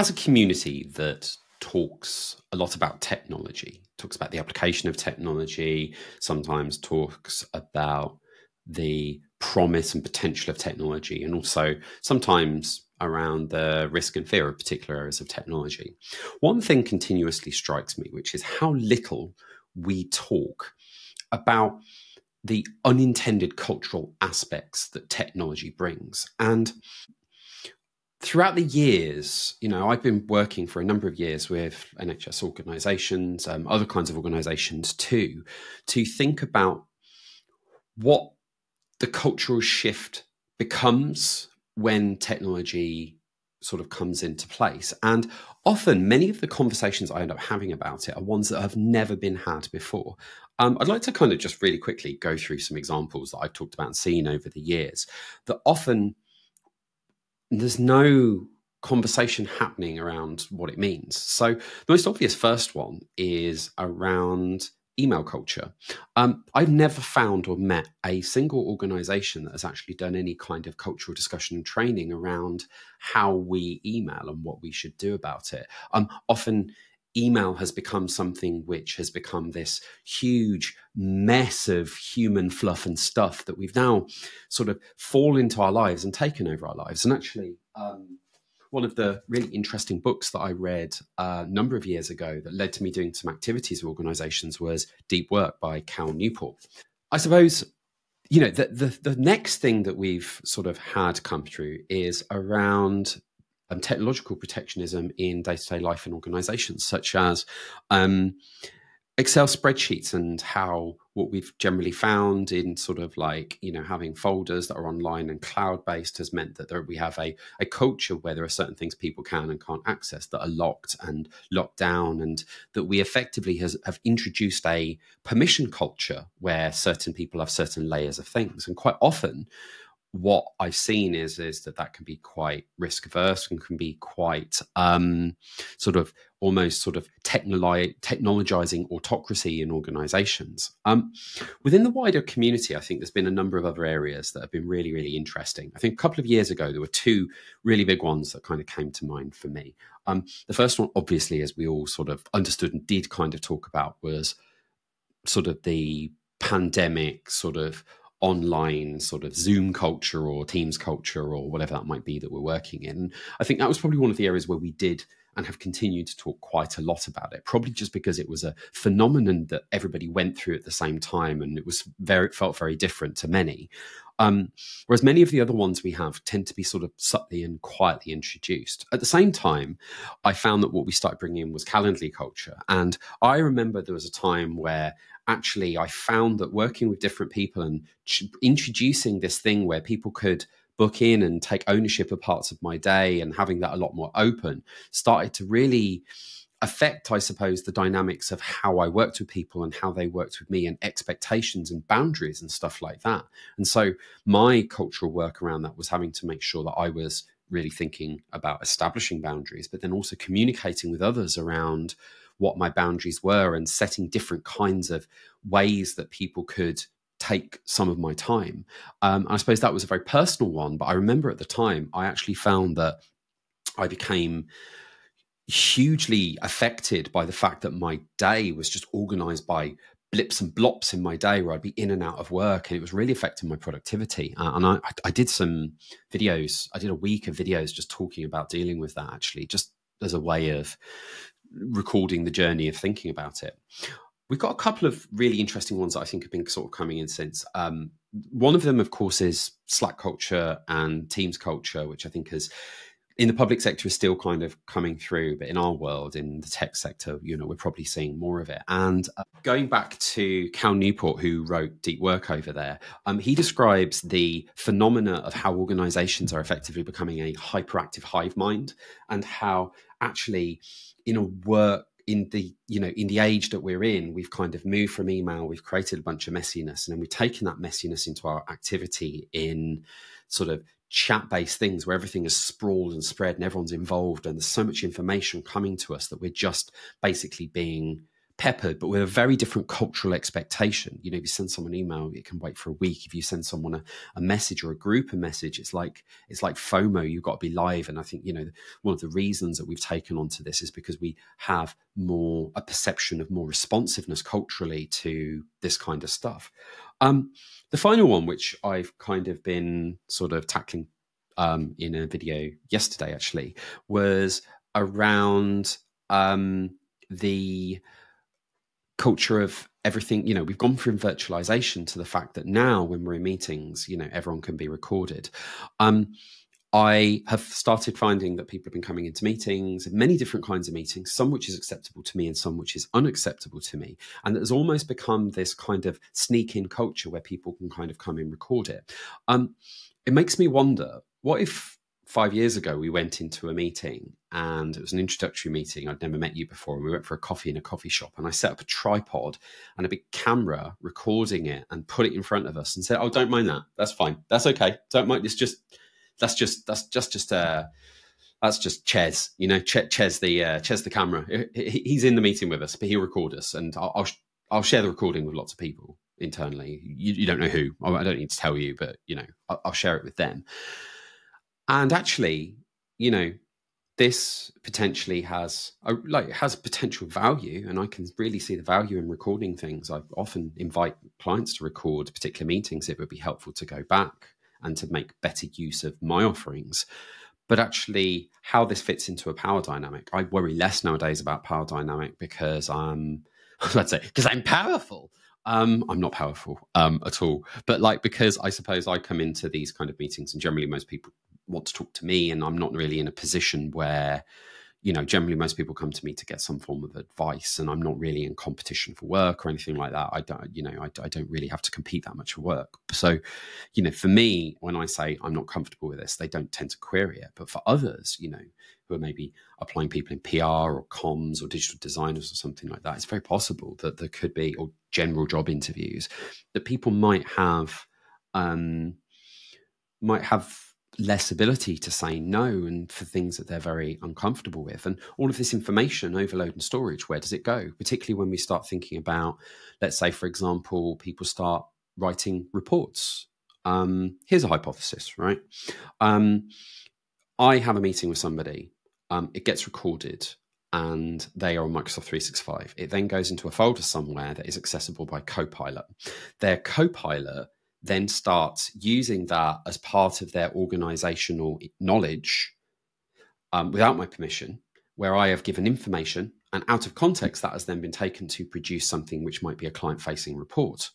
as a community that talks a lot about technology, talks about the application of technology, sometimes talks about the promise and potential of technology, and also sometimes around the risk and fear of particular areas of technology. One thing continuously strikes me, which is how little we talk about the unintended cultural aspects that technology brings. And throughout the years, I've been working for a number of years with NHS organisations, other kinds of organisations too, to think about what the cultural shift becomes when technology sort of comes into place. And often many of the conversations I end up having about it are ones that have never been had before. I'd like to kind of just really quickly go through some examples that I've talked about and seen over the years that often there's no conversation happening around what it means. So the most obvious first one is around email culture. I've never found or met a single organization that has actually done any kind of cultural discussion and training around how we email and what we should do about it. Often email has become something which has become this huge mess of human fluff and stuff that we've now sort of fall into our lives and taken over our lives. And actually, one of the really interesting books that I read a number of years ago that led to me doing some activities with organizations was Deep Work by Cal Newport. I suppose, the next thing that we've sort of had come through is around technological protectionism in day-to-day life in organizations, such as Excel spreadsheets, and how what we've generally found in sort of like, having folders that are online and cloud-based has meant that we have a culture where there are certain things people can and can't access that are locked and locked down, and that we effectively have introduced a permission culture where certain people have certain layers of things. And quite often what I've seen is that can be quite risk averse and can be quite sort of almost sort of technologizing autocracy in organizations. Within the wider community, I think there's been a number of other areas that have been really, really interesting. I think a couple of years ago, there were two really big ones that kind of came to mind for me. The first one, obviously, as we all sort of understood and did kind of talk about, was sort of the pandemic sort of online sort of Zoom culture or Teams culture or whatever that might be that we're working in. And I think that was probably one of the areas where we did and have continued to talk quite a lot about it, probably just because it was a phenomenon that everybody went through at the same time, and it felt very different to many. Whereas many of the other ones we have tend to be sort of subtly and quietly introduced. At the same time, I found that what we started bringing in was Calendly culture. And I remember there was a time where actually I found that working with different people and introducing this thing where people could book in and take ownership of parts of my day and having that a lot more open started to really affect, I suppose, the dynamics of how I worked with people and how they worked with me, and expectations and boundaries and stuff like that. And so my cultural work around that was having to make sure that I was really thinking about establishing boundaries, but then also communicating with others around what my boundaries were and setting different kinds of ways that people could take some of my time. I suppose that was a very personal one, but I remember at the time, I actually found that I became hugely affected by the fact that my day was just organized by blips and blops in my day where I'd be in and out of work, and it was really affecting my productivity. And I did some videos. I did a week of videos just talking about dealing with that, actually, just as a way of recording the journey of thinking about it. We've got a couple of really interesting ones that I think have been sort of coming in since. One of them, of course, is Slack culture and Teams culture, which I think is, in the public sector, is still kind of coming through, but in our world, in the tech sector, we're probably seeing more of it. And going back to Cal Newport, who wrote Deep Work over there, he describes the phenomena of how organizations are effectively becoming a hyperactive hive mind, and how actually in the age that we're in, we've kind of moved from email, we've created a bunch of messiness, and then we've taken that messiness into our activity in sort of chat-based things where everything is sprawled and spread and everyone's involved, and there's so much information coming to us that we're just basically being peppered, but with a very different cultural expectation. You know, if you send someone an email, it can wait for a week. If you send someone a message or a group a message, it's like FOMO. You've got to be live. And I think, you know, one of the reasons that we've taken onto this is because we have a perception of more responsiveness culturally to this kind of stuff. The final one, which I've kind of been sort of tackling in a video yesterday, actually, was around the culture of everything. You know, we've gone from virtualization to the fact that now when we're in meetings, you know, everyone can be recorded. I have started finding that people have been coming into meetings, many different kinds of meetings, some which is acceptable to me and some which is unacceptable to me. And it's almost become this kind of sneak-in culture where people can kind of come and record it. It makes me wonder, what if 5 years ago we went into a meeting and it was an introductory meeting, I'd never met you before, and we went for a coffee in a coffee shop, and I set up a tripod and a big camera recording it and put it in front of us and said, oh, don't mind that, that's fine, that's okay, don't mind, that's just Ches, you know, Ches the camera. He's in the meeting with us, but he'll record us, and I'll share the recording with lots of people internally. You don't know who. I don't need to tell you, but you know, I'll share it with them. And actually, you know, this potentially has potential value, and I can really see the value in recording things. I often invite clients to record particular meetings. It would be helpful to go back and to make better use of my offerings. But actually, how this fits into a power dynamic, I worry less nowadays about power dynamic because I'm powerful. I'm not powerful at all, but like, because I suppose I come into these kind of meetings and generally most people want to talk to me, and I'm not really in a position where, you know, generally most people come to me to get some form of advice, and I'm not really in competition for work or anything like that. I don't really have to compete that much for work. So, you know, for me, when I say I'm not comfortable with this, they don't tend to query it. But for others, you know, who are maybe applying people in PR or comms or digital designers or something like that, it's very possible that there could be, or general job interviews, that people might have less ability to say no, and for things that they're very uncomfortable with. And all of this information overload and storage, where does it go? Particularly when we start thinking about, let's say, for example, people start writing reports. Here's a hypothesis, right? I have a meeting with somebody, it gets recorded, and they are on Microsoft 365. It then goes into a folder somewhere that is accessible by Copilot. Their Copilot then starts using that as part of their organizational knowledge without my permission, where I have given information, and out of context, that has then been taken to produce something which might be a client-facing report.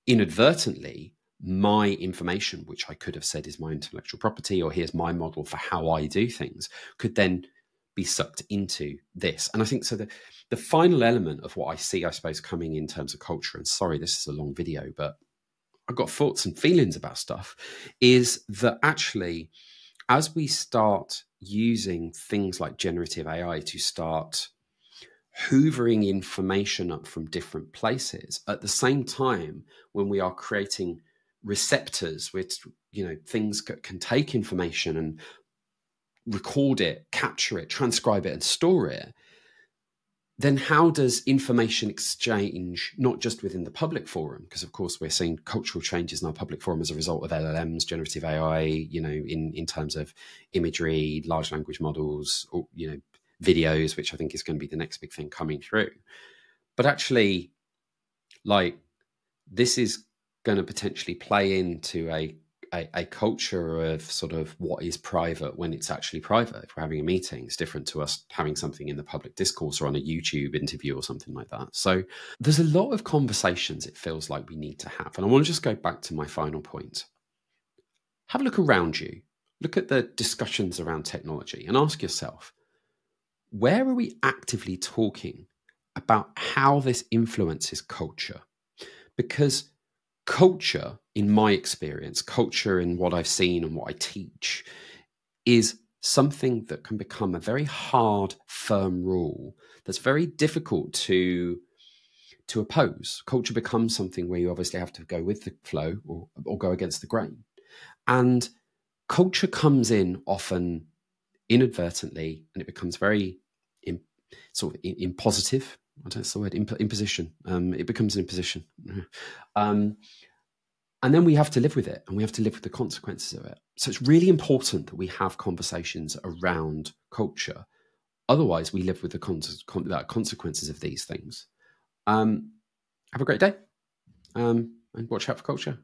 Inadvertently, my information, which I could have said is my intellectual property, or here's my model for how I do things, could then be sucked into this. And I think so the final element of what I see, I suppose, coming in terms of culture, and sorry, this is a long video, but I've got thoughts and feelings about stuff, is that actually, as we start using things like generative AI to start hoovering information up from different places, at the same time, when we are creating receptors, which, you know, things can take information and record it, capture it, transcribe it, and store it, then how does information exchange, not just within the public forum, because of course we're seeing cultural changes in our public forum as a result of LLMs, generative AI, you know, in terms of imagery, large language models, or, you know, videos, which I think is going to be the next big thing coming through. But actually, like, this is going to potentially play into a culture of sort of what is private when it's actually private. If we're having a meeting, it's different to us having something in the public discourse or on a YouTube interview or something like that. So there's a lot of conversations it feels like we need to have. And I want to just go back to my final point. Have a look around you. Look at the discussions around technology and ask yourself, where are we actively talking about how this influences culture? Because culture, in my experience, culture in what I've seen and what I teach, is something that can become a very hard, firm rule that's very difficult to oppose. Culture becomes something where you obviously have to go with the flow or go against the grain. And culture comes in often inadvertently, and it becomes very impositive. I don't know the word, imposition. It becomes an imposition. And then we have to live with it, and we have to live with the consequences of it. So it's really important that we have conversations around culture. Otherwise, we live with the consequences of these things. Have a great day, and watch out for culture.